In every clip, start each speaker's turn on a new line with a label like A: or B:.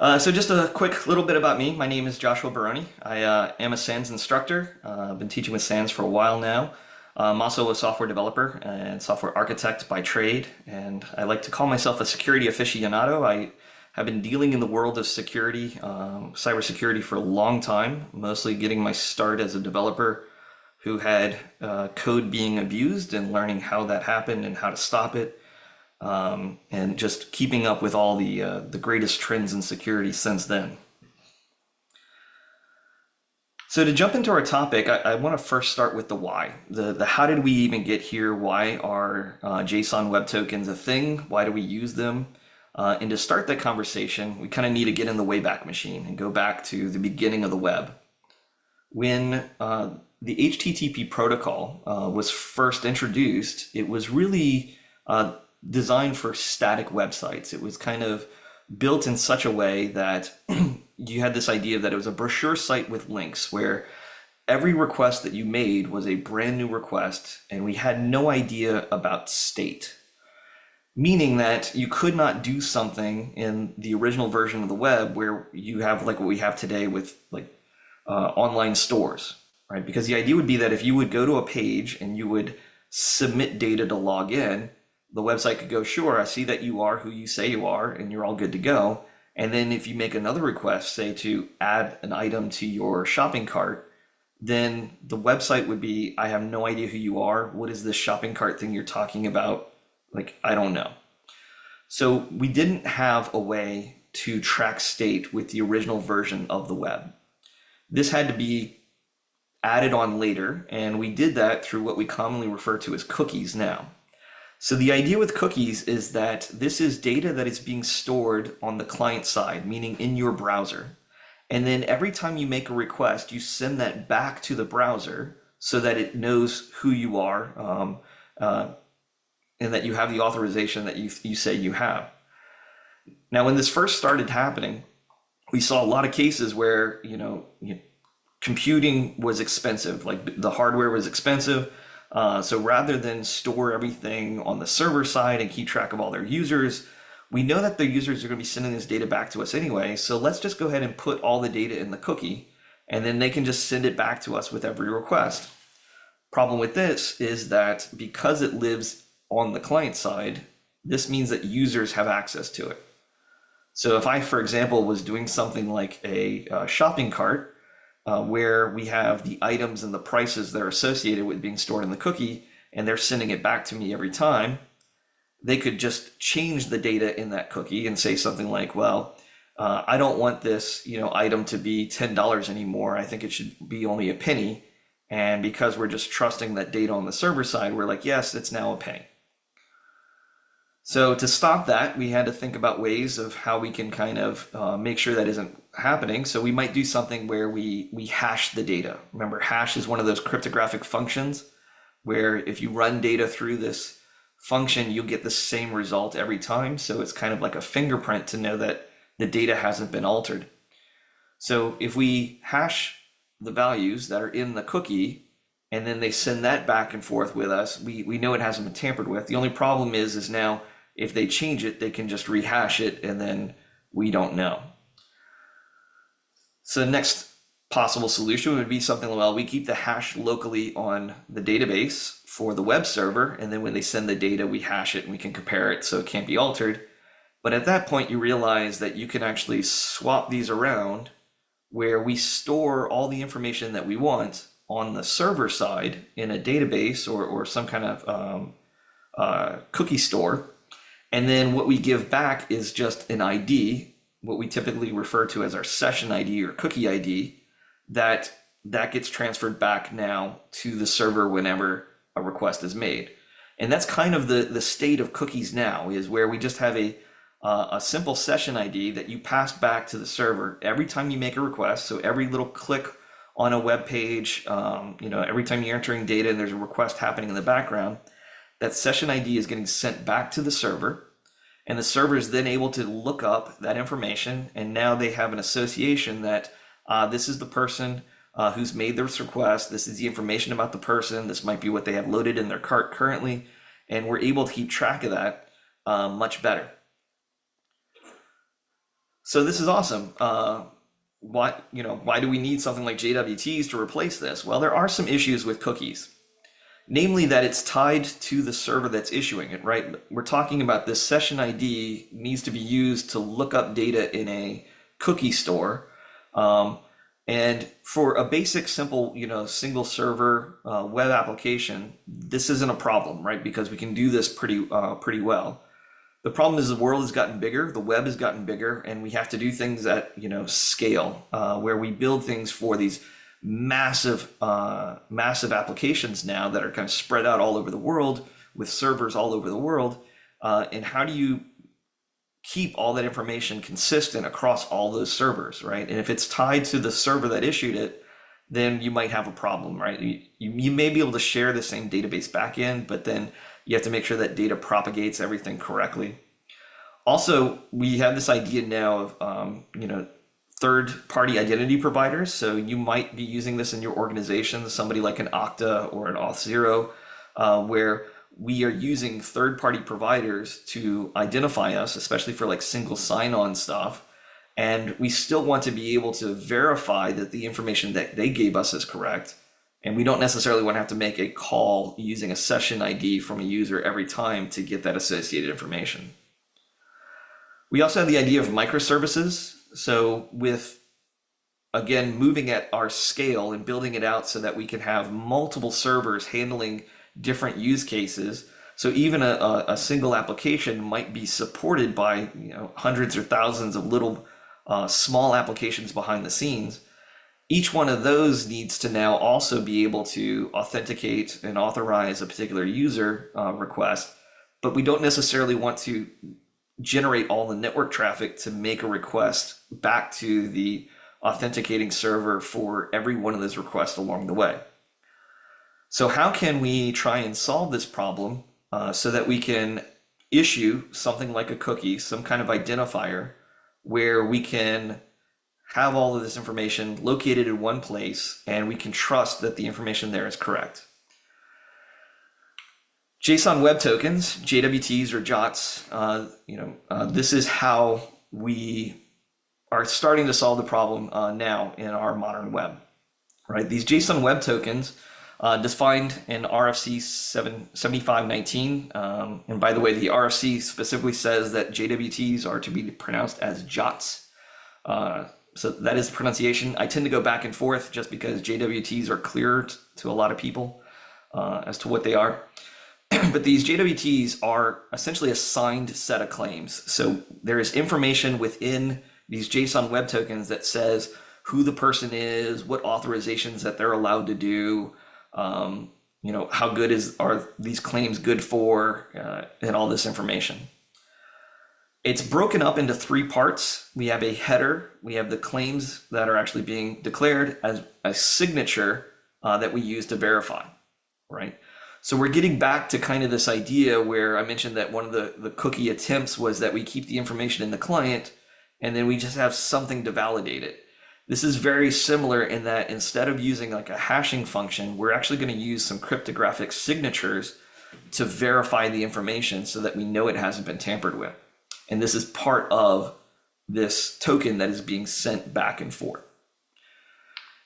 A: So just a quick little bit about me. My name is Joshua Baroni. I am a SANS instructor. I've been teaching with SANS for a while now. I'm also a software developer and software architect by trade, and I like to call myself a security aficionado. I have been dealing in the world of security, cybersecurity for a long time, mostly getting my start as a developer who had code being abused and learning how that happened and how to stop it, and just keeping up with all the greatest trends in security since then. So to jump into our topic, I want to first start with the why. The how did we even get here? Why are JSON Web Tokens a thing? Why do we use them? And to start that conversation, we kind of need to get in the Wayback Machine and go back to the beginning of the web. When the HTTP protocol was first introduced, it was really designed for static websites. It was kind of built in such a way that you had this idea that it was a brochure site with links where every request that you made was a brand new request, and we had no idea about state. Meaning that you could not do something in the original version of the web where you have like what we have today with like online stores, right? Because the idea would be that if you would go to a page and you would submit data to log in, the website could go, sure, I see that you are who you say you are, and you're all good to go. And then if you make another request, say to add an item to your shopping cart, then the website would be, I have no idea who you are. What is this shopping cart thing you're talking about? Like, I don't know. So we didn't have a way to track state with the original version of the web. This had to be added on later, and we did that through what we commonly refer to as cookies now. So the idea with cookies is that this is data that is being stored on the client side, meaning in your browser. And then every time you make a request, you send that back to the browser so that it knows who you are, and that you have the authorization that you say you have. Now, when this first started happening, we saw a lot of cases where, computing was expensive, like the hardware was expensive. So rather than store everything on the server side and keep track of all their users, we know that the users are going to be sending this data back to us anyway. So let's just go ahead and put all the data in the cookie, and then they can just send it back to us with every request. Problem with this is that because it lives on the client side, this means that users have access to it. So if I, for example, was doing something like a shopping cart, where we have the items and the prices that are associated with being stored in the cookie, and they're sending it back to me every time, they could just change the data in that cookie and say something like, well, I don't want this item to be $10 anymore. I think it should be only a penny. And because we're just trusting that data on the server side, we're like, yes, it's now a penny. So to stop that, we had to think about ways of how we can kind of make sure that isn't happening. So we might do something where we hash the data. Remember, hash is one of those cryptographic functions where if you run data through this function, you'll get the same result every time. So it's kind of like a fingerprint to know that the data hasn't been altered. So if we hash the values that are in the cookie, and then they send that back and forth with us, we know it hasn't been tampered with. The only problem is now if they change it, they can just rehash it, and then we don't know. So the next possible solution would be something, well, we keep the hash locally on the database for the web server, and then when they send the data, we hash it and we can compare it so it can't be altered. But at that point, you realize that you can actually swap these around where we store all the information that we want on the server side in a database or some kind of cookie store. And then what we give back is just an ID, what we typically refer to as our session ID or cookie ID, that gets transferred back now to the server whenever a request is made. And that's kind of the state of cookies now, is where we just have a simple session ID that you pass back to the server every time you make a request. So every little click on a web page, every time you're entering data and there's a request happening in the background, that session ID is getting sent back to the server, and the server is then able to look up that information, and now they have an association that this is the person who's made this request, this is the information about the person, this might be what they have loaded in their cart currently, and we're able to keep track of that much better. So this is awesome. Why do we need something like JWTs to replace this? Well, there are some issues with cookies, namely that it's tied to the server that's issuing it, right? We're talking about this session ID needs to be used to look up data in a cookie store. Um, and for a basic, simple, single server web application, this isn't a problem, right? Because we can do this pretty well. The problem is the world has gotten bigger, the web has gotten bigger, and we have to do things at scale, where we build things for these massive applications now that are kind of spread out all over the world with servers all over the world. And how do you keep all that information consistent across all those servers, right? And if it's tied to the server that issued it, then you might have a problem, right? You may be able to share the same database backend, but then you have to make sure that data propagates everything correctly. Also, we have this idea now of third-party identity providers. So you might be using this in your organization, somebody like an Okta or an Auth0, where we are using third-party providers to identify us, especially for like single sign-on stuff. And we still want to be able to verify that the information that they gave us is correct. And we don't necessarily want to have to make a call using a session ID from a user every time to get that associated information. We also have the idea of microservices. So with, again, moving at our scale and building it out so that we can have multiple servers handling different use cases. So even a single application might be supported by hundreds or thousands of little small applications behind the scenes. Each one of those needs to now also be able to authenticate and authorize a particular user request, but we don't necessarily want to generate all the network traffic to make a request back to the authenticating server for every one of those requests along the way. So how can we try and solve this problem so that we can issue something like a cookie, some kind of identifier, where we can have all of this information located in one place and we can trust that the information there is correct? JSON Web Tokens, JWTs or JOTs, this is how we are starting to solve the problem now in our modern web, right? These JSON Web Tokens defined in RFC 7519, and by the way, the RFC specifically says that JWTs are to be pronounced as JOTs. So that is the pronunciation. I tend to go back and forth just because JWTs are clearer to a lot of people as to what they are. But these JWTs are essentially a signed set of claims. So there is information within these JSON Web Tokens that says who the person is, what authorizations that they're allowed to do, how good are these claims good for, and all this information. It's broken up into three parts. We have a header, we have the claims that are actually being declared as a signature that we use to verify, right? So we're getting back to kind of this idea where I mentioned that one of the cookie attempts was that we keep the information in the client and then we just have something to validate it. This is very similar in that instead of using like a hashing function, we're actually going to use some cryptographic signatures to verify the information so that we know it hasn't been tampered with. And this is part of this token that is being sent back and forth.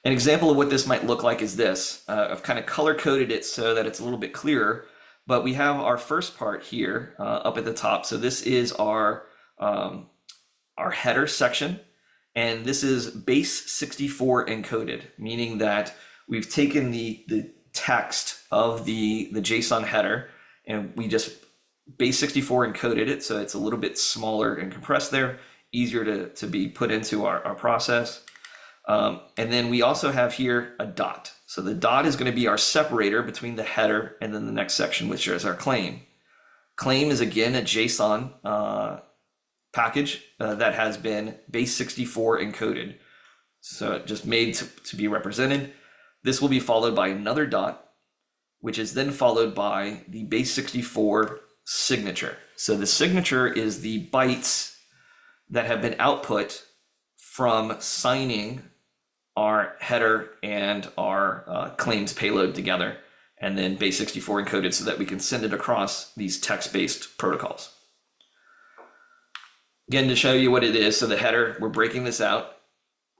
A: An example of what this might look like is this. I've kind of color coded it so that it's a little bit clearer, but we have our first part here up at the top. So this is our header section, and this is base 64 encoded, meaning that we've taken the text of the JSON header and we just base 64 encoded it, so it's a little bit smaller and compressed there, easier to be put into our process. And then we also have here a dot. So the dot is going to be our separator between the header and then the next section, which is our claim. Claim is again a JSON package that has been base 64 encoded. So just made to be represented. This will be followed by another dot, which is then followed by the base 64 signature. So the signature is the bytes that have been output from signing our header and our claims payload together, and then base 64 encoded so that we can send it across these text-based protocols. Again, to show you what it is, so the header, we're breaking this out.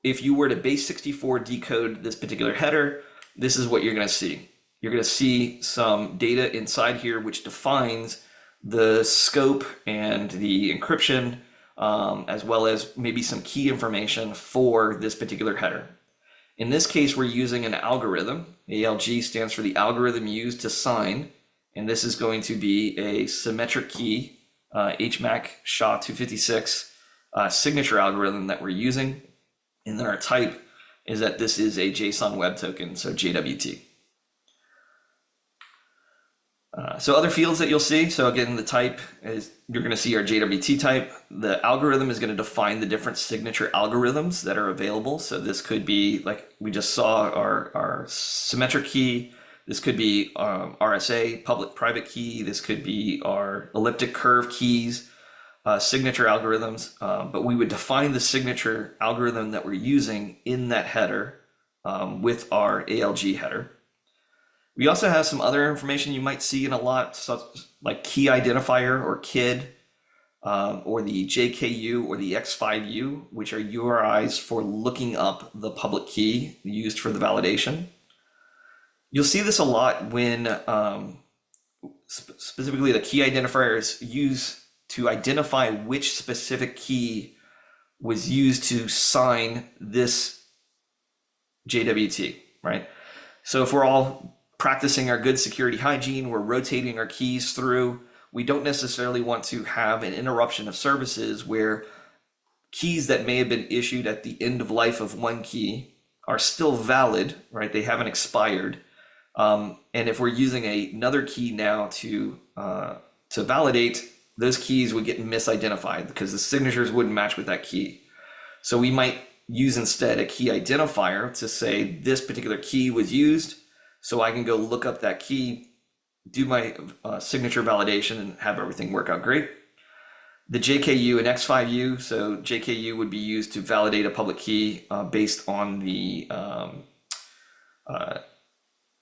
A: If you were to base 64 decode this particular header, this is what you're going to see. You're going to see some data inside here which defines the scope and the encryption, as well as maybe some key information for this particular header. In this case, we're using an algorithm. ALG stands for the algorithm used to sign, and this is going to be a symmetric key, HMAC SHA-256 signature algorithm that we're using. And then our type is that this is a JSON Web Token, so JWT. So other fields that you'll see, so again, the type is, you're going to see our JWT type. The algorithm is going to define the different signature algorithms that are available. So this could be, like we just saw, our symmetric key. This could be RSA, public-private key. This could be our elliptic curve keys, signature algorithms. But we would define the signature algorithm that we're using in that header with our ALG header. We also have some other information you might see in a lot, like key identifier or KID, or the JKU or the X5U, which are URIs for looking up the public key used for the validation. You'll see this a lot when specifically the key identifier is used to identify which specific key was used to sign this JWT, right? So if we're all practicing our good security hygiene, we're rotating our keys through, we don't necessarily want to have an interruption of services where keys that may have been issued at the end of life of one key are still valid, right? They haven't expired. And if we're using another key now to validate, those keys would get misidentified because the signatures wouldn't match with that key. So we might use instead a key identifier to say this particular key was used, so I can go look up that key, do my signature validation, and have everything work out great. The JKU and X5U, so JKU would be used to validate a public key based on the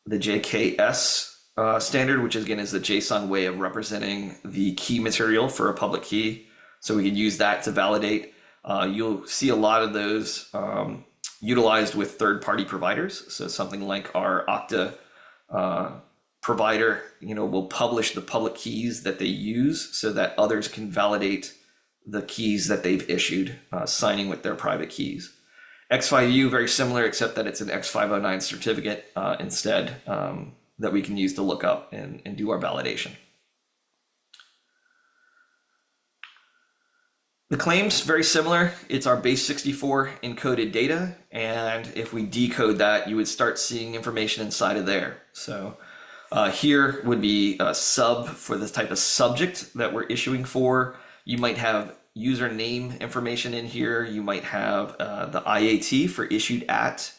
A: JKS standard, which again is the JSON way of representing the key material for a public key. So we could use that to validate. You'll see a lot of those utilized with third-party providers. So something like our Okta provider, will publish the public keys that they use so that others can validate the keys that they've issued, signing with their private keys. X5U, very similar, except that it's an X509 certificate instead that we can use to look up and do our validation. The claims, very similar. It's our base 64 encoded data, and if we decode that, you would start seeing information inside of there. So here would be a sub for the type of subject that we're issuing for. You might have username information in here. You might have the IAT for issued at.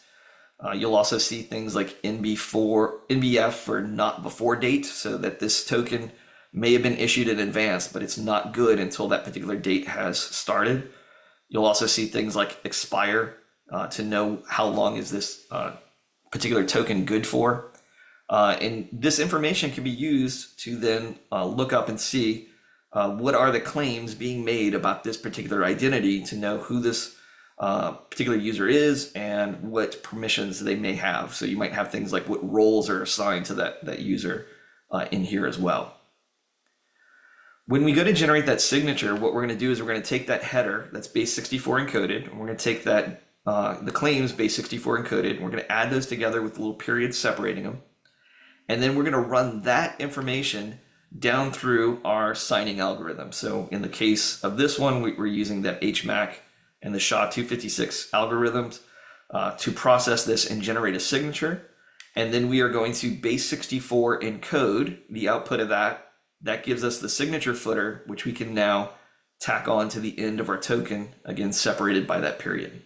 A: You'll also see things like NBF for not before date, so that this token may have been issued in advance, but it's not good until that particular date has started. You'll also see things like expire to know how long is this particular token good for. And this information can be used to then look up and see what are the claims being made about this particular identity to know who this particular user is and what permissions they may have. So you might have things like what roles are assigned to that user in here as well. When we go to generate that signature, what we're going to do is we're going to take that header that's base 64 encoded, and we're going to take that the claims base 64 encoded, and we're going to add those together with little periods separating them. And then we're going to run that information down through our signing algorithm. So in the case of this one, we're using that HMAC and the SHA-256 algorithms to process this and generate a signature. And then we are going to base 64 encode the output of that. That gives us the signature footer, which we can now tack on to the end of our token, again, separated by that period.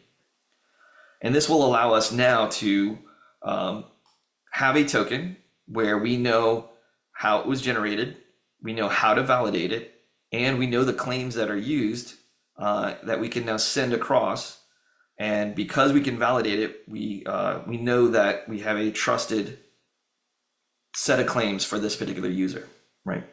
A: And this will allow us now to have a token where we know how it was generated, we know how to validate it, and we know the claims that are used that we can now send across. And because we can validate it, we know that we have a trusted set of claims for this particular user, right?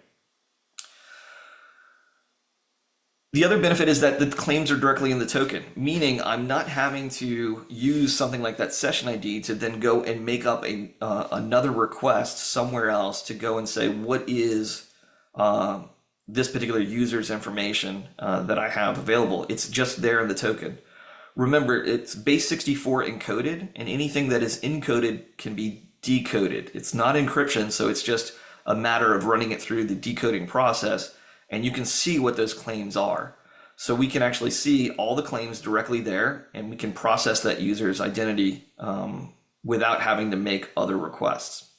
A: The other benefit is that the claims are directly in the token, meaning I'm not having to use something like that session ID to then go and make up another request somewhere else to go and say, what is this particular user's information that I have available? It's just there in the token. Remember, it's base 64 encoded, and anything that is encoded can be decoded. It's not encryption, so it's just a matter of running it through the decoding process, and you can see what those claims are. So we can actually see all the claims directly there, and we can process that user's identity without having to make other requests.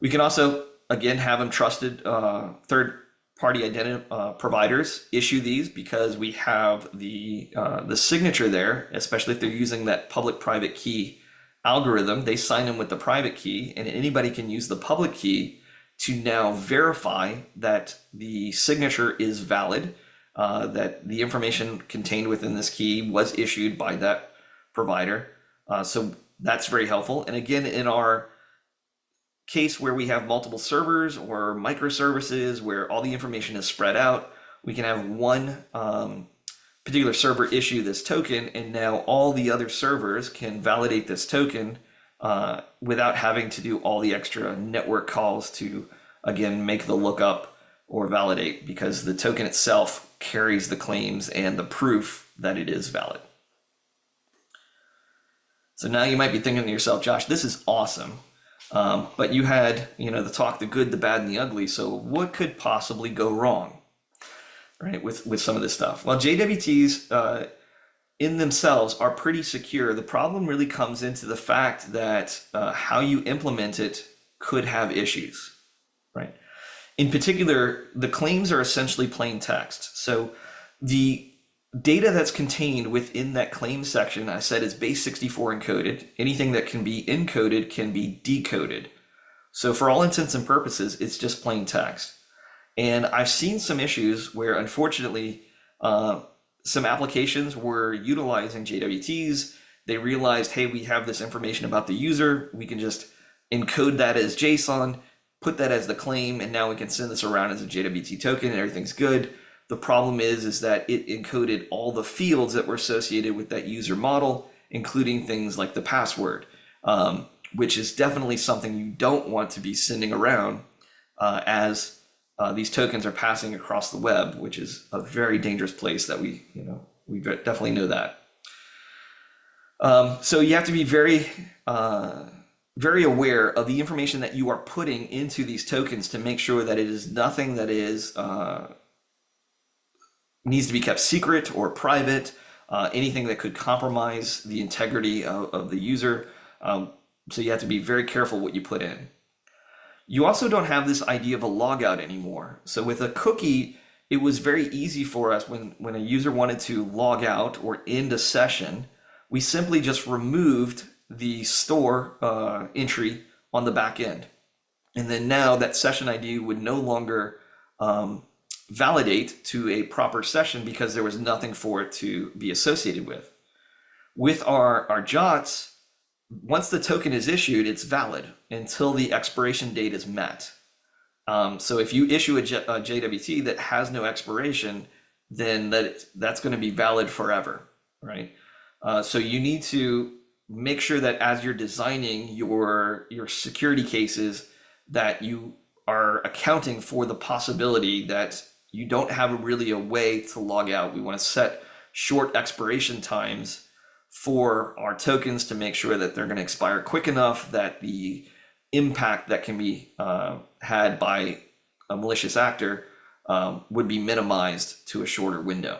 A: We can also, again, have them trusted third-party identity providers issue these, because we have the signature there, especially if they're using that public-private key algorithm. They sign in with the private key, and anybody can use the public key to now verify that the signature is valid, that the information contained within this key was issued by that provider. So that's very helpful. And again, in our case where we have multiple servers or microservices where all the information is spread out, we can have one particular server issue this token, and now all the other servers can validate this token without having to do all the extra network calls to, again, make the lookup or validate, because the token itself carries the claims and the proof that it is valid. So now you might be thinking to yourself, Josh, this is awesome. But you had, the talk, the good, the bad, and the ugly. So what could possibly go wrong, right, with some of this stuff? Well, JWTs in themselves are pretty secure. The problem really comes into the fact that how you implement it could have issues, right? In particular, the claims are essentially plain text. So the data that's contained within that claim section, I said, is base 64 encoded. Anything that can be encoded can be decoded. So for all intents and purposes, it's just plain text. And I've seen some issues where, unfortunately, some applications were utilizing JWTs. They realized, hey, we have this information about the user. We can just encode that as JSON, put that as the claim, and now we can send this around as a JWT token and everything's good. The problem is that it encoded all the fields that were associated with that user model, including things like the password, which is definitely something you don't want to be sending around as these tokens are passing across the web, which is a very dangerous place that we definitely know that. So you have to be very, very aware of the information that you are putting into these tokens to make sure that it is nothing that is needs to be kept secret or private, anything that could compromise the integrity of the user. So you have to be very careful what you put in. You also don't have this idea of a logout anymore. So with a cookie, it was very easy for us when a user wanted to log out or end a session, we simply just removed the store entry on the back end. And then now that session ID would no longer validate to a proper session because there was nothing for it to be associated with. With our JWTs, once the token is issued, it's valid until the expiration date is met. So if you issue a JWT that has no expiration, then that's going to be valid forever, right? So you need to make sure that as you're designing your security cases, that you are accounting for the possibility that you don't have really a way to log out. We want to set short expiration times for our tokens to make sure that they're going to expire quick enough that the impact that can be had by a malicious actor would be minimized to a shorter window.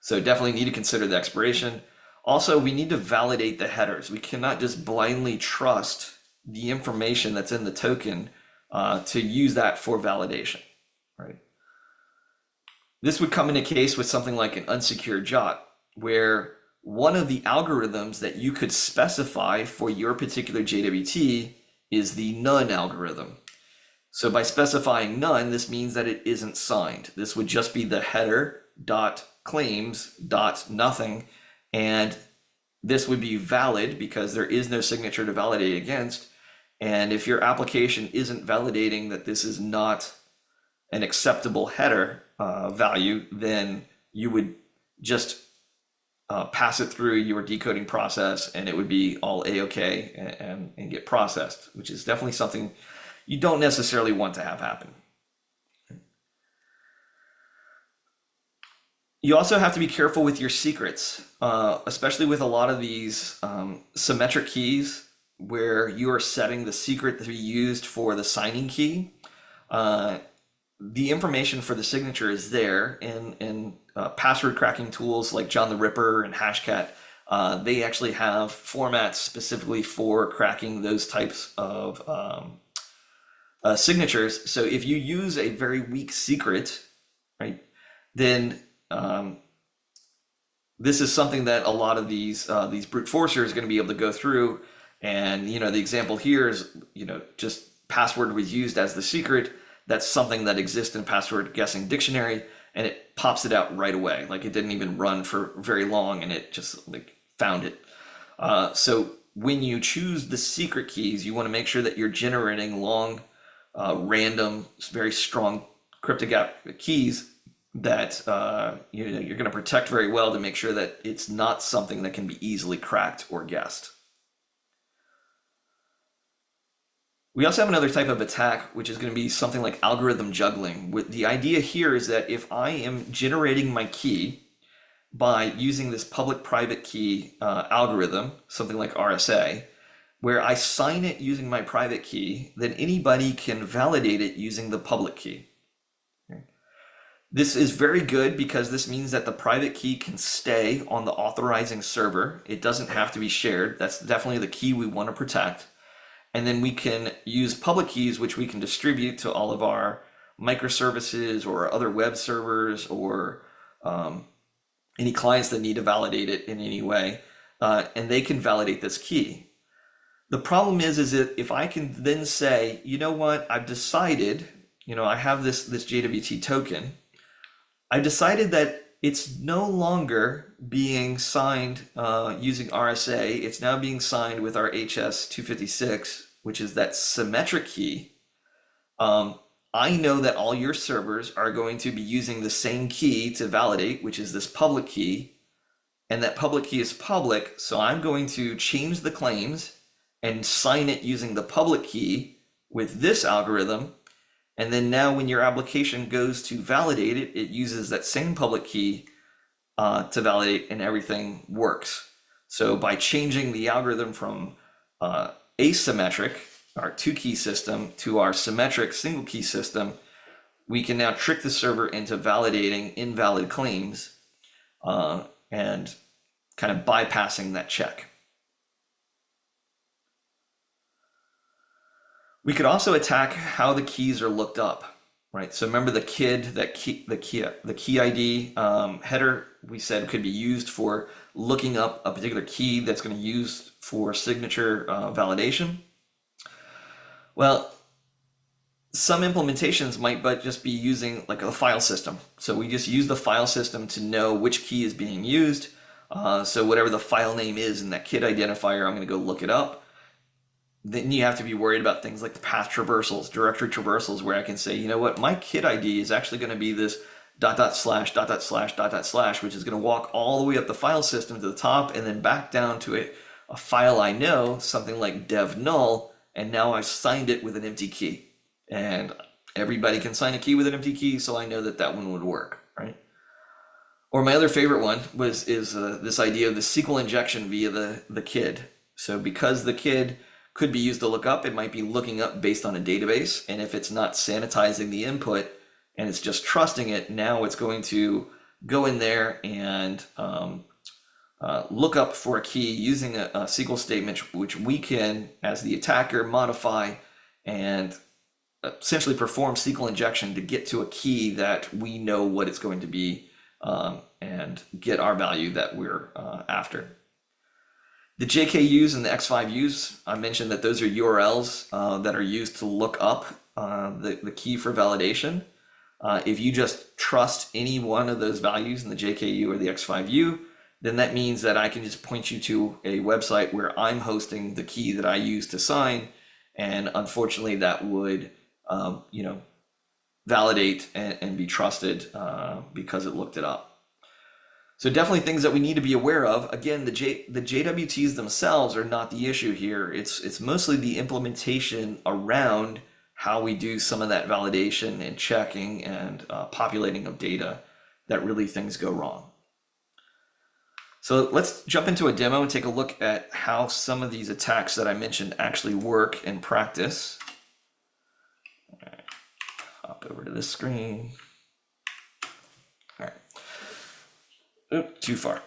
A: So definitely need to consider the expiration. Also, we need to validate the headers. We cannot just blindly trust the information that's in the token to use that for validation, right? This would come in a case with something like an unsecured JWT, where one of the algorithms that you could specify for your particular JWT is the none algorithm. So by specifying none, this means that it isn't signed. This would just be the header dot claims dot nothing, and this would be valid because there is no signature to validate against. And if your application isn't validating that this is not an acceptable header value, then you would just pass it through your decoding process and it would be all A-OK and get processed, which is definitely something you don't necessarily want to have happen. You also have to be careful with your secrets, especially with a lot of these symmetric keys where you are setting the secret to be used for the signing key. The information for the signature is there, and password cracking tools like John the Ripper and Hashcat, they actually have formats specifically for cracking those types of signatures. So if you use a very weak secret, right, then this is something that a lot of these brute forcers are going to be able to go through. And the example here is just password was used as the secret. That's something that exists in password guessing dictionary, and it pops it out right away. Like it didn't even run for very long, and it just like found it. So when you choose the secret keys, you want to make sure that you're generating long, random, very strong cryptographic keys that you're going to protect very well to make sure that it's not something that can be easily cracked or guessed. We also have another type of attack, which is going to be something like algorithm juggling. The idea here is that if I am generating my key by using this public-private key algorithm, something like RSA, where I sign it using my private key, then anybody can validate it using the public key. This is very good because this means that the private key can stay on the authorizing server. It doesn't have to be shared. That's definitely the key we want to protect. And then we can use public keys, which we can distribute to all of our microservices or other web servers or any clients that need to validate it in any way. And they can validate this key. The problem is that if I can then say, you know what, I've decided, I have this JWT token. I decided that it's no longer being signed using RSA. It's now being signed with our HS-256, which is that symmetric key. I know that all your servers are going to be using the same key to validate, which is this public key. And that public key is public. So I'm going to change the claims and sign it using the public key with this algorithm. And then now when your application goes to validate it, it uses that same public key to validate, and everything works. So by changing the algorithm from asymmetric, our two-key system, to our symmetric single-key system, we can now trick the server into validating invalid claims and kind of bypassing that check. We could also attack how the keys are looked up, right? So remember the key ID header we said could be used for looking up a particular key that's going to use for signature validation. Well, some implementations might but just be using like a file system. So we just use the file system to know which key is being used. So whatever the file name is in that KID identifier, I'm going to go look it up. Then you have to be worried about things like the path traversals, directory traversals, where I can say, you know what, my KID ID is actually going to be this ... which is going to walk all the way up the file system to the top and then back down to a file I know, something like dev null, and now I've signed it with an empty key. And everybody can sign a key with an empty key, so I know that that one would work, right? Or my other favorite one is this idea of the SQL injection via the KID. So because the KID could be used to look up, it might be looking up based on a database, and if it's not sanitizing the input and it's just trusting it, now it's going to go in there and look up for a key using a SQL statement, which we can, as the attacker, modify and essentially perform SQL injection to get to a key that we know what it's going to be and get our value that we're after. The JKUs and the X5Us, I mentioned that those are URLs that are used to look up the key for validation. If you just trust any one of those values in the JKU or the X5U, then that means that I can just point you to a website where I'm hosting the key that I use to sign. And unfortunately, that would, the validate and be trusted because it looked it up. So definitely things that we need to be aware of. Again, the JWTs themselves are not the issue here. It's mostly the implementation around how we do some of that validation and checking and populating of data that really things go wrong. So let's jump into a demo and take a look at how some of these attacks that I mentioned actually work in practice. All right. Hop over to this screen. All right. Oop, too far.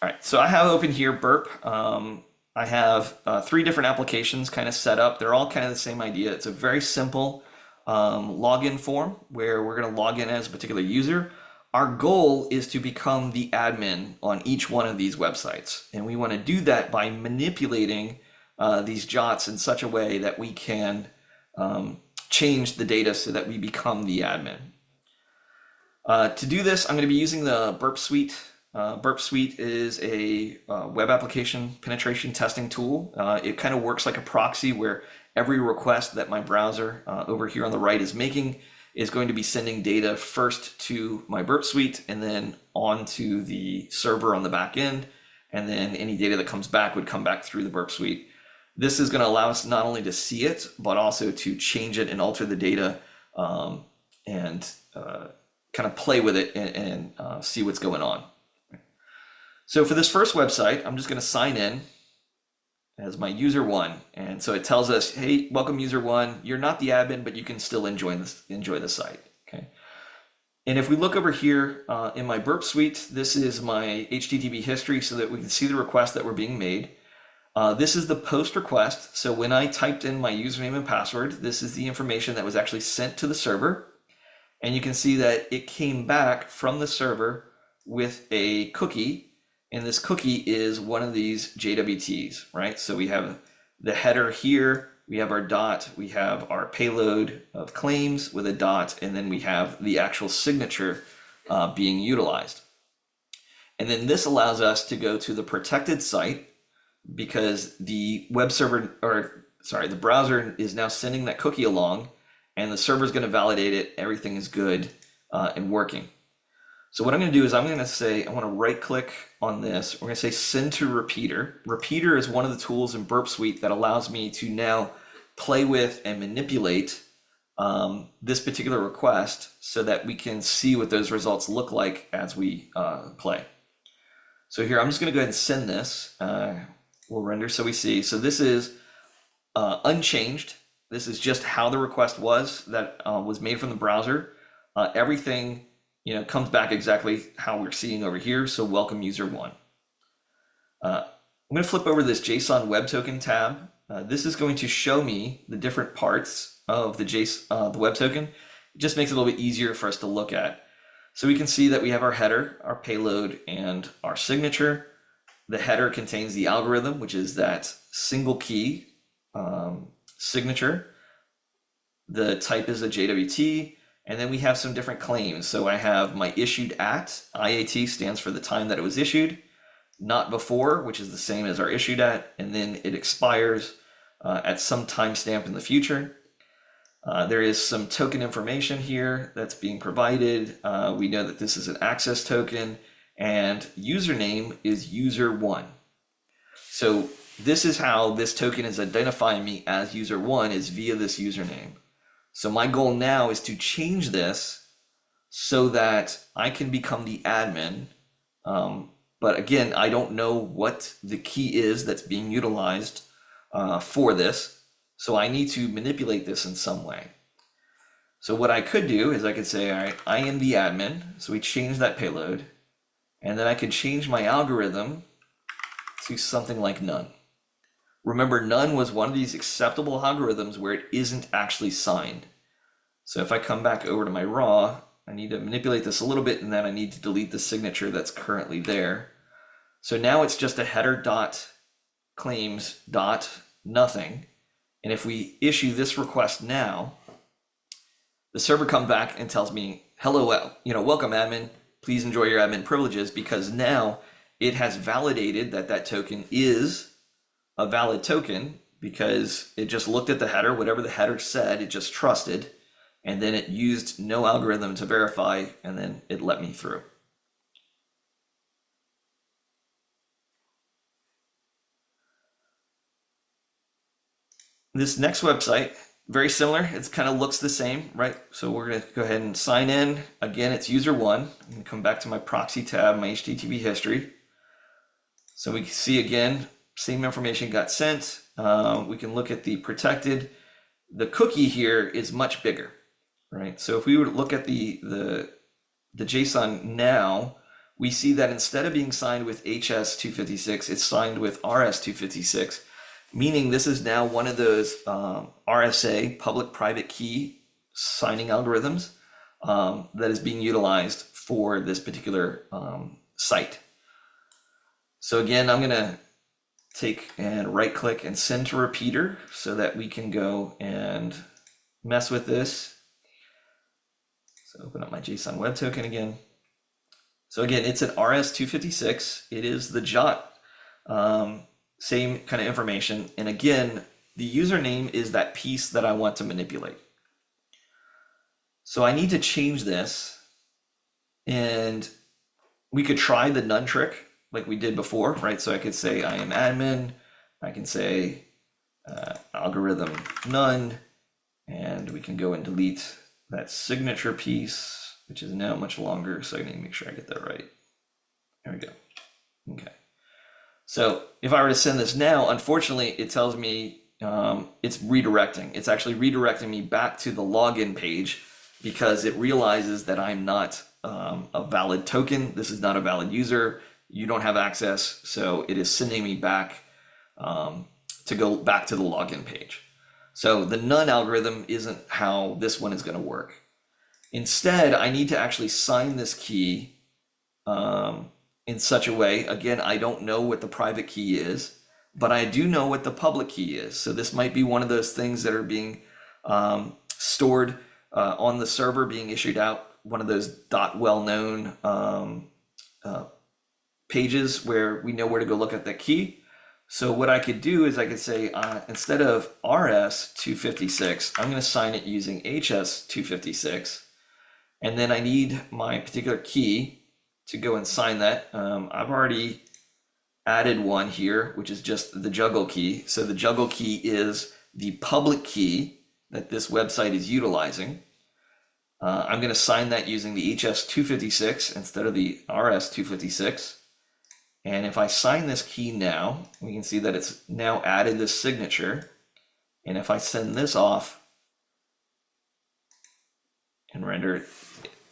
A: All right, so I have open here Burp. I have 3 different applications kind of set up. They're all kind of the same idea. It's a very simple login form where we're going to log in as a particular user. Our goal is to become the admin on each one of these websites. And we want to do that by manipulating these JWTs in such a way that we can change the data so that we become the admin. To do this, I'm going to be using the Burp Suite. Burp Suite is a web application penetration testing tool. It kind of works like a proxy where every request that my browser over here on the right is making is going to be sending data first to my Burp Suite and then on to the server on the back end. And then any data that comes back would come back through the Burp Suite. This is going to allow us not only to see it, but also to change it and alter the data and kind of play with it and see what's going on. So for this first website, I'm just going to sign in as my user 1. And so it tells us, hey, welcome user 1. You're not the admin, but you can still enjoy the site. Okay. And if we look over here in my Burp Suite, this is my HTTP history so that we can see the requests that were being made. This is the post request. So when I typed in my username and password, this is the information that was actually sent to the server. And you can see that it came back from the server with a cookie, and this cookie is one of these JWTs, right? So we have the header here, we have our dot, we have our payload of claims with a dot, and then we have the actual signature being utilized. And then this allows us to go to the protected site because the web server, the browser is now sending that cookie along, and the server is going to validate it. Everything is good and working. So what I'm going to do is I'm going to say, I want to right click on this. We're going to say send to repeater. Repeater is one of the tools in Burp Suite that allows me to now play with and manipulate this particular request so that we can see what those results look like as we play. So here, I'm just going to go ahead and send this. We'll render so we see. So this is unchanged. This is just how the request was that was made from the browser. Everything comes back exactly how we're seeing over here. So welcome user 1. I'm going to flip over this JSON Web Token tab. This is going to show me the different parts of the web token. It just makes it a little bit easier for us to look at. So we can see that we have our header, our payload, and our signature. The header contains the algorithm, which is that single key signature. The type is a JWT, and then we have some different claims. So I have my issued at, IAT stands for the time that it was issued, not before, which is the same as our issued at, and then it expires at some timestamp in the future. There is some token information here that's being provided. We know that this is an access token, and username is user1. So this is how this token is identifying me as user1, is via this username. So my goal now is to change this so that I can become the admin. But again, I don't know what the key is that's being utilized for this. So I need to manipulate this in some way. So what I could do is I could say, all right, I am the admin. So we change that payload. And then I could change my algorithm to something like none. Remember, none was one of these acceptable algorithms where it isn't actually signed. So if I come back over to my raw, I need to manipulate this a little bit, and then I need to delete the signature that's currently there. So now it's just a header dot claims dot nothing. And if we issue this request now, the server comes back and tells me, hello, welcome admin, please enjoy your admin privileges, because now it has validated that that token is a valid token because it just looked at the header, whatever the header said, it just trusted, and then it used no algorithm to verify, and then it let me through. This next website, very similar. It kind of looks the same, right? So we're going to go ahead and sign in. Again, it's user one. I'm going to come back to my proxy tab, my HTTP history. So we can see again, same information got sent. We can look at the protected. The cookie here is much bigger, right? So if we were to look at the JSON now, we see that instead of being signed with HS256, it's signed with RS256, meaning this is now one of those RSA, public-private key signing algorithms that is being utilized for this particular site. So again, I'm gonna take and right click and send to repeater so that we can go and mess with this. So open up my JSON Web Token again. So again, it's an RS256. It is the JWT, same kind of information. And again, the username is that piece that I want to manipulate. So I need to change this, and we could try the none trick like we did before, right? So I could say I am admin, I can say algorithm none, and we can go and delete that signature piece, which is now much longer, so I need to make sure I get that right. There we go. Okay. So if I were to send this now, unfortunately, it tells me it's redirecting. It's actually redirecting me back to the login page because it realizes that I'm not a valid token. This is not a valid user. You don't have access, so it is sending me back to go back to the login page. So the none algorithm isn't how this one is going to work. Instead, I need to actually sign this key in such a way. Again, I don't know what the private key is, but I do know what the public key is. So this might be one of those things that are being stored on the server, being issued out, one of those .well-known pages where we know where to go look at that key. So what I could do is I could say, instead of RS256, I'm going to sign it using HS256. And then I need my particular key to go and sign that. I've already added one here, which is just the juggle key. So the juggle key is the public key that this website is utilizing. I'm going to sign that using the HS256 instead of the RS256. And if I sign this key now, we can see that it's now added this signature. And if I send this off and render it,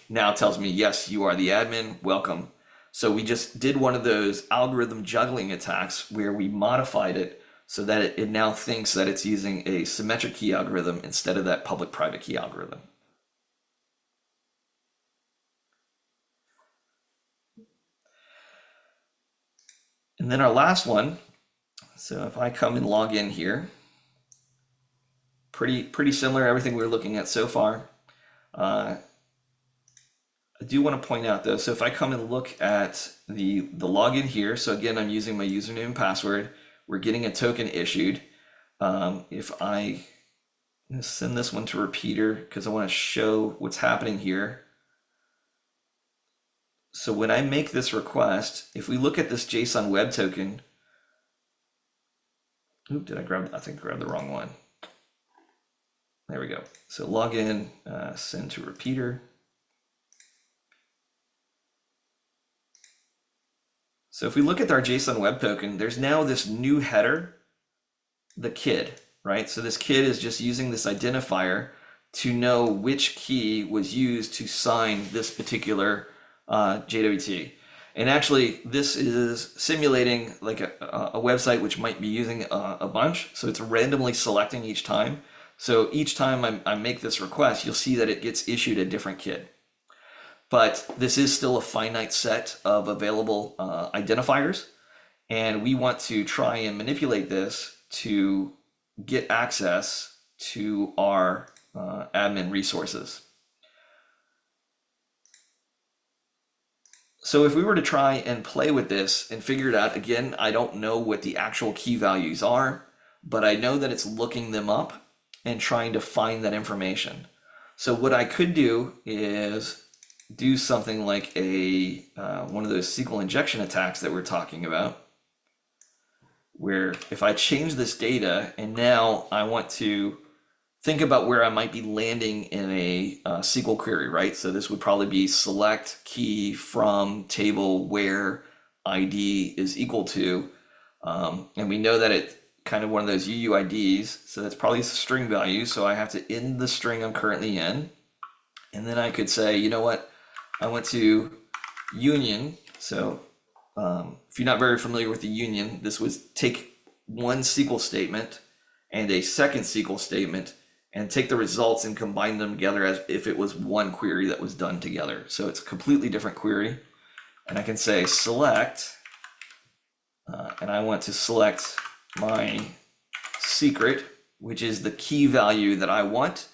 A: now it tells me, yes, you are the admin, welcome. So we just did one of those algorithm juggling attacks where we modified it so that it now thinks that it's using a symmetric key algorithm instead of that public-private key algorithm. And then our last one, so if I come and log in here, pretty similar, everything we're looking at so far. I do want to point out though, so if I come and look at the login here, so again, I'm using my username and password, we're getting a token issued. If I send this one to repeater, because I want to show what's happening here. So when I make this request, if we look at this JSON Web Token, oop, I think I grabbed the wrong one. There we go. So login, send to repeater. So if we look at our JSON Web Token, there's now this new header, the kid, right? So this kid is just using this identifier to know which key was used to sign this particular JWT. And actually, this is simulating like a website which might be using a bunch. So it's randomly selecting each time. So each time I make this request, you'll see that it gets issued a different kid. But this is still a finite set of available identifiers. And we want to try and manipulate this to get access to our admin resources. So if we were to try and play with this and figure it out, again, I don't know what the actual key values are, but I know that it's looking them up and trying to find that information. So what I could do is do something like a one of those SQL injection attacks that we're talking about, where if I change this data and now I want to think about where I might be landing in a SQL query, right? So this would probably be select key from table where ID is equal to, and we know that it's kind of one of those UUIDs, so that's probably a string value. So I have to end the string I'm currently in, and then I could say, you know what, I want to union. So if you're not very familiar with the union, this was take one SQL statement and a second SQL statement and take the results and combine them together as if it was one query that was done together. So it's a completely different query. And I can say select, and I want to select my secret, which is the key value that I want.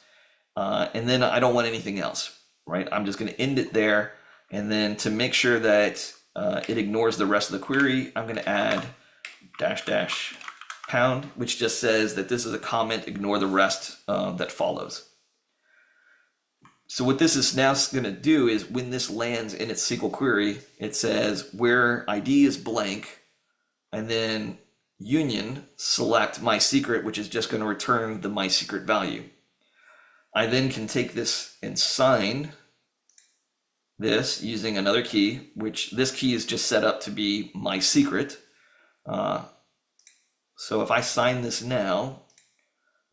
A: And then I don't want anything else, right? I'm just going to end it there. And then to make sure that it ignores the rest of the query, I'm going to add dash dash pound, which just says that this is a comment, ignore the rest that follows. So what this is now going to do is when this lands in its SQL query, it says where ID is blank, and then union select my secret, which is just going to return the my secret value. I then can take this and sign this using another key, which this key is just set up to be my secret. So if I sign this now,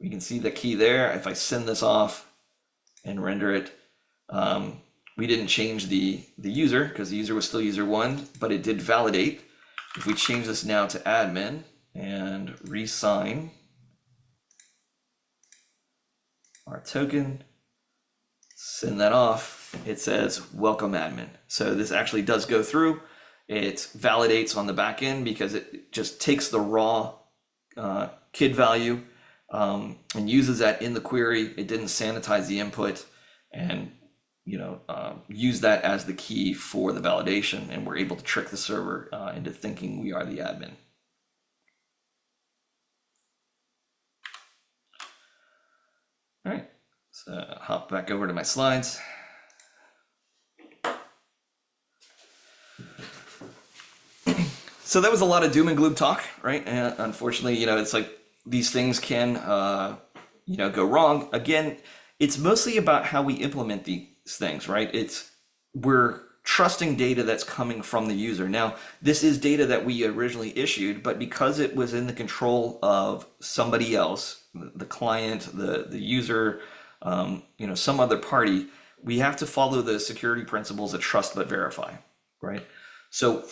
A: we can see the key there. If I send this off and render it, we didn't change the user because the user was still user one, but it did validate. If we change this now to admin and re-sign our token, send that off, it says welcome admin. So this actually does go through. It validates on the back end because it just takes the raw kid value and uses that in the query. It didn't sanitize the input and use that as the key for the validation, and we're able to trick the server into thinking we are the admin. All right, so hop back over to my slides. So that was a lot of doom and gloom talk, right? And unfortunately, it's like these things can, go wrong. Again, it's mostly about how we implement these things, right? We're trusting data that's coming from the user. Now, this is data that we originally issued, but because it was in the control of somebody else, the client, the user, some other party, we have to follow the security principles of trust but verify, right? So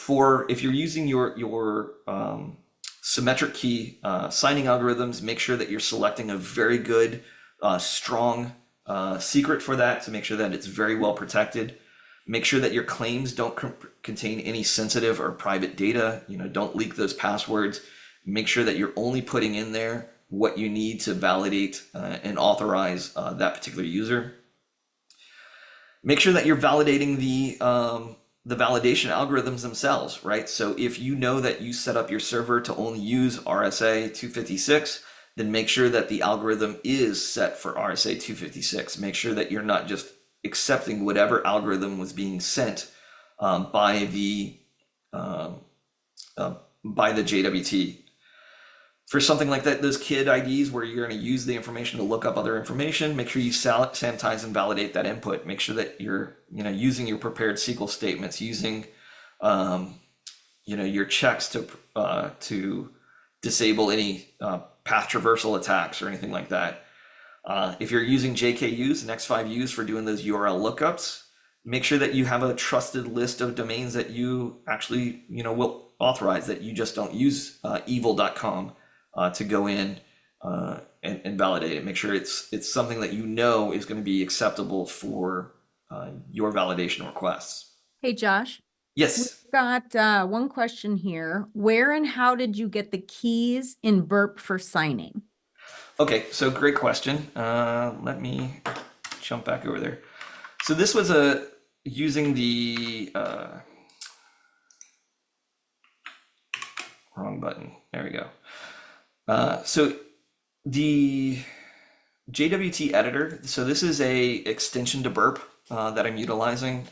A: if you're using your symmetric key signing algorithms, make sure that you're selecting a very good, strong secret for that to make sure that it's very well protected. Make sure that your claims don't contain any sensitive or private data. Don't leak those passwords. Make sure that you're only putting in there what you need to validate and authorize that particular user. Make sure that you're validating the validation algorithms themselves, right? So if you know that you set up your server to only use RSA 256, then make sure that the algorithm is set for RSA 256. Make sure that you're not just accepting whatever algorithm was being sent by the JWT. For something like that, those KID IDs where you're going to use the information to look up other information, make sure you sanitize and validate that input. Make sure that you're using your prepared SQL statements, using your checks to disable any path traversal attacks or anything like that. If you're using JKUs and X5Us for doing those URL lookups, make sure that you have a trusted list of domains that you actually will authorize, that you just don't use evil.com to go in and validate it. Make sure it's something that is going to be acceptable for your validation requests.
B: Hey, Josh.
A: Yes.
B: We've got one question here. Where and how did you get the keys in Burp for signing?
A: Okay, so great question. Let me jump back over there. So this was using the wrong button. There we go. So the JWT editor. So this is a extension to Burp that I'm utilizing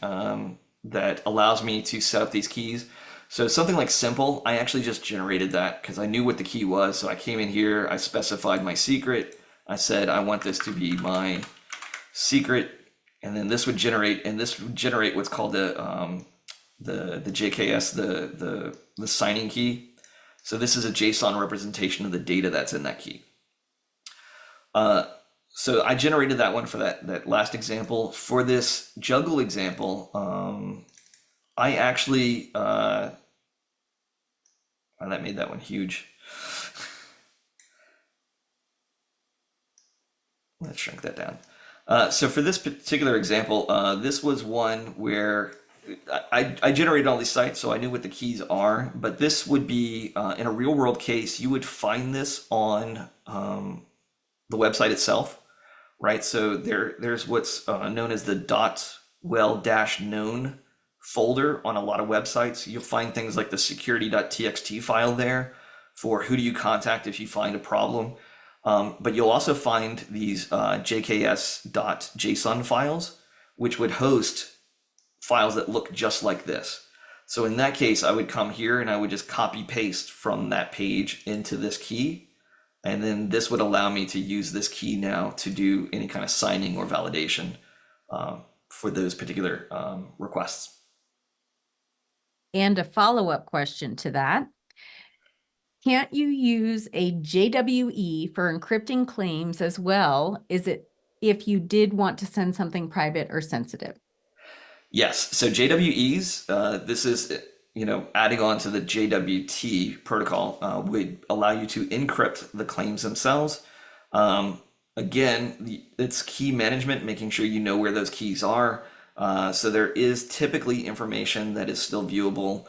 A: that allows me to set up these keys. So something like simple, I actually just generated that because I knew what the key was. So I came in here, I specified my secret. I said I want this to be my secret, and then this would generate, and this would generate what's called the JKS, the signing key. So this is a JSON representation of the data that's in that key. So I generated that one for that last example. For this juggle example, I actually oh, that made that one huge. Let's shrink that down. So for this particular example, this was one where I generated all these sites, so I knew what the keys are. But this would be in a real world case, you would find this on the website itself, right? So there's what's known as the .well-known folder on a lot of websites. You'll find things like the security.txt file there for who do you contact if you find a problem. But you'll also find these jks.json files, which would host files that look just like this. So in that case, I would come here and I would just copy paste from that page into this key. And then this would allow me to use this key now to do any kind of signing or validation for those particular requests.
B: And a follow-up question to that. Can't you use a JWE for encrypting claims as well? Is it if you did want to send something private or sensitive?
A: Yes, so JWEs, this is, adding on to the JWT protocol, would allow you to encrypt the claims themselves. Again, it's key management, making sure you know where those keys are. So there is typically information that is still viewable.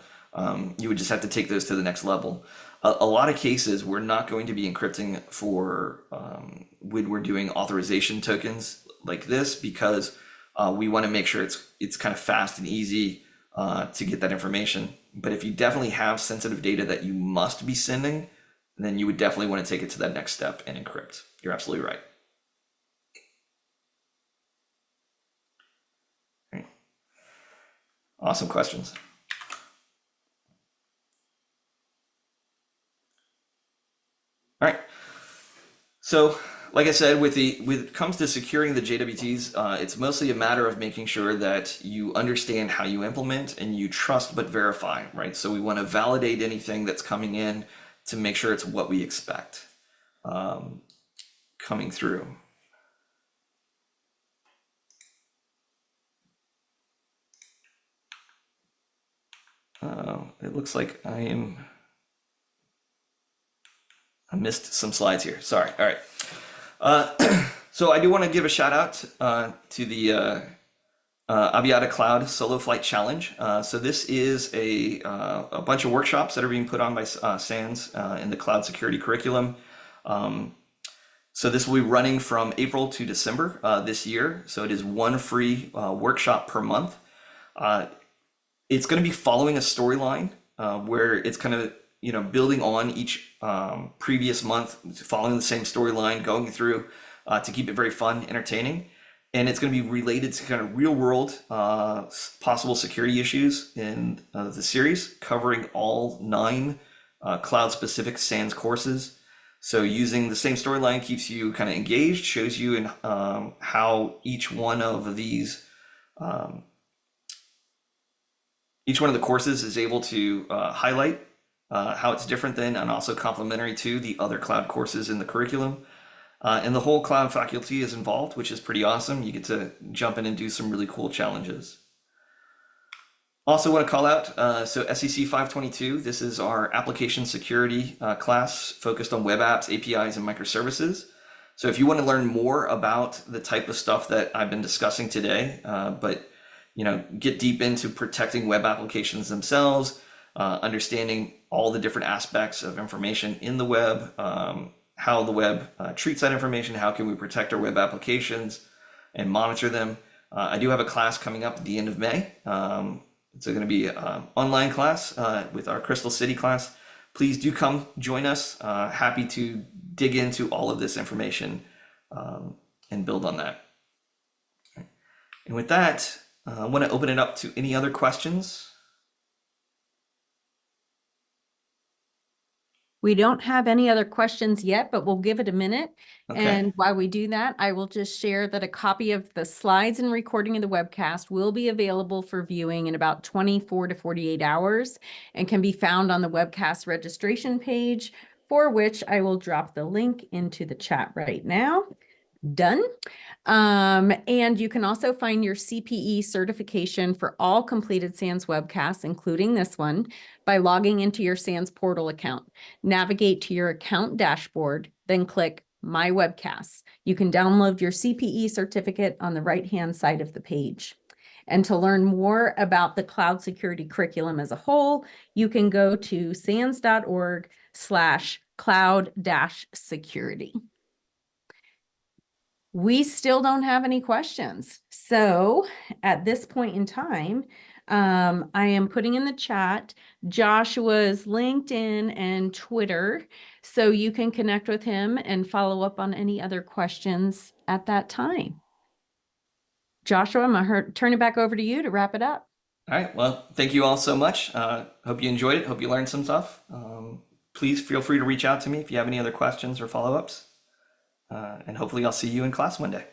A: You would just have to take those to the next level. A lot of cases, we're not going to be encrypting for when we're doing authorization tokens like this because we want to make sure it's kind of fast and easy to get that information. But if you definitely have sensitive data that you must be sending, then you would definitely want to take it to that next step and encrypt. You're absolutely right. Okay. Awesome questions. All right. So, like I said, when it comes to securing the JWTs, it's mostly a matter of making sure that you understand how you implement and you trust but verify, right? So we want to validate anything that's coming in to make sure it's what we expect coming through. It looks like I missed some slides here. Sorry. All right. So I do want to give a shout out to the Aviata Cloud Solo Flight Challenge. So this is a bunch of workshops that are being put on by SANS in the cloud security curriculum. So this will be running from April to December this year. So it is one free workshop per month. It's going to be following a storyline where it's kind of building on each previous month, following the same storyline, going through to keep it very fun, entertaining. And it's going to be related to kind of real world possible security issues in the series, covering all 9 cloud specific SANS courses. So using the same storyline keeps you kind of engaged, shows you in how each one of these each one of the courses is able to highlight how it's different than and also complementary to the other cloud courses in the curriculum. And the whole cloud faculty is involved, which is pretty awesome. You get to jump in and do some really cool challenges. Also want to call out, so SEC 522, this is our application security class focused on web apps, APIs, and microservices. So if you want to learn more about the type of stuff that I've been discussing today, but get deep into protecting web applications themselves, understanding all the different aspects of information in the web, how the web treats that information, how can we protect our web applications and monitor them. I do have a class coming up at the end of May. It's going to be an online class with our Crystal City class. Please do come join us. Happy to dig into all of this information and build on that. And with that, I want to open it up to any other questions.
B: We don't have any other questions yet, but we'll give it a minute.
A: Okay.
B: And while we do that, I will just share that a copy of the slides and recording of the webcast will be available for viewing in about 24 to 48 hours and can be found on the webcast registration page, for which I will drop the link into the chat right now. Done. And you can also find your CPE certification for all completed SANS webcasts, including this one, by logging into your SANS portal account. Navigate to your account dashboard, then click My Webcasts. You can download your CPE certificate on the right-hand side of the page. And to learn more about the cloud security curriculum as a whole, you can go to sans.org/cloud-security. We still don't have any questions. So at this point in time, I am putting in the chat Joshua's LinkedIn and Twitter, so you can connect with him and follow up on any other questions at that time. Joshua, I'm gonna turn it back over to you to wrap it up.
A: All right. Well, thank you all so much. Hope you enjoyed it. Hope you learned some stuff. Please feel free to reach out to me if you have any other questions or follow-ups. And hopefully I'll see you in class one day.